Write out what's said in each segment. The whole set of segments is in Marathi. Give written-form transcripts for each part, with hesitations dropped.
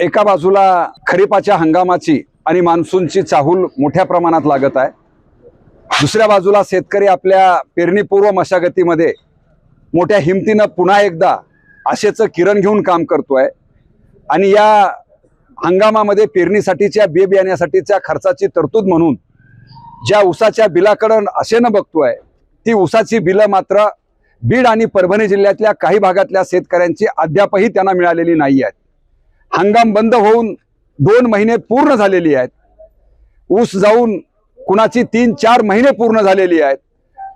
एका बाजूला खरीपाच्या हंगामाची आणि मान्सूनची चाहूल मोठ्या प्रमाणात लागत आहे। दुसऱ्या बाजूला शेतकरी आपल्या पेरणीपूर्व मशागतीमध्ये मोठ्या हिमतीनं पुन्हा एकदा आशेचं किरण घेऊन काम करतोय आणि या हंगामामध्ये पेरणीसाठीच्या बी बियाण्यासाठीच्या खर्चाची तरतूद म्हणून ज्या ऊसाच्या बिलाकडे आशेनं बघतोय ती ऊसाची बिलं मात्र बीड आणि परभणी जिल्ह्यातल्या काही भागातल्या शेतकऱ्यांची अद्यापही त्यांना मिळालेली नाही आहेत। हंगाम बंद होऊन 2 महिने पूर्ण झालेली आहेत। ऊस जाऊन कुणाची 3-4 महिने पूर्ण झालेली आहेत।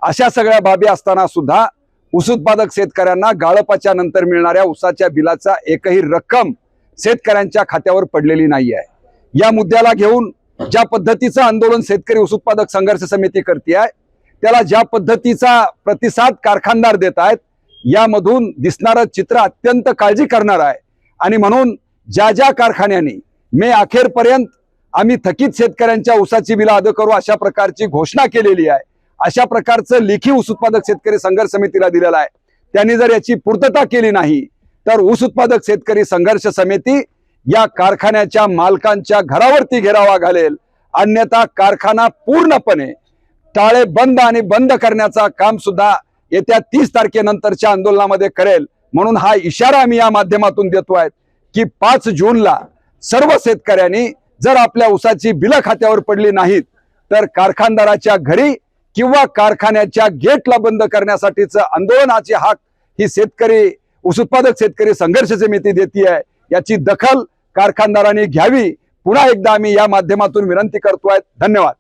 अशा सगळ्या बाबी असताना सुद्धा ऊस उत्पादक शेतकऱ्यांना गाळपाच्या नंतर मिळणाऱ्या ऊसाच्या बिलाचा एकही रक्कम शेतकऱ्यांच्या खात्यावर पडलेली नाही आहे। या मुद्द्याला घेऊन ज्या पद्धतीचं आंदोलन शेतकरी ऊस उत्पादक संघर्ष समिती करते आहे त्याला ज्या पद्धतीचा प्रतिसाद कारखानदार देत आहेत यामधून दिसणारं चित्र अत्यंत काळजी करणार आहे। आणि म्हणून ज्या ज्या कारखान्यांनी मे अखेरपर्यंत आम्ही थकीत शेतकऱ्यांच्या ऊसाची बिलं अदा करू अशा प्रकारची घोषणा केलेली आहे, अशा प्रकारचं लेखी ऊस उत्पादक शेतकरी संघर्ष समितीला दिलेलं आहे, त्यांनी जर याची पूर्तता केली नाही तर ऊस उत्पादक शेतकरी संघर्ष समिती या कारखान्याच्या मालकांच्या घरावरती घेरावा घालेल। अन्यथा कारखाना पूर्णपणे टाळेबंद आणि बंद करण्याचा काम सुद्धा येत्या 30 तारखेनंतरच्या आंदोलनामध्ये करेल। म्हणून हा इशारा आम्ही या माध्यमातून देतोय की 5 जूनला सर्व शेतकऱ्यांनी जर आपल्या ऊसाची बिलं खात्यावर पडली नाहीत तर कारखानदाराच्या घरी किंवा कारखान्याच्या गेटला बंद करण्यासाठीचं आंदोलनाची हाक ही शेतकरी ऊस उत्पादक शेतकरी संघर्ष समिती देते आहे। याची दखल कारखानदारांनी घ्यावी। पुन्हा एकदा आम्ही या माध्यमातून विनंती करतोय। धन्यवाद।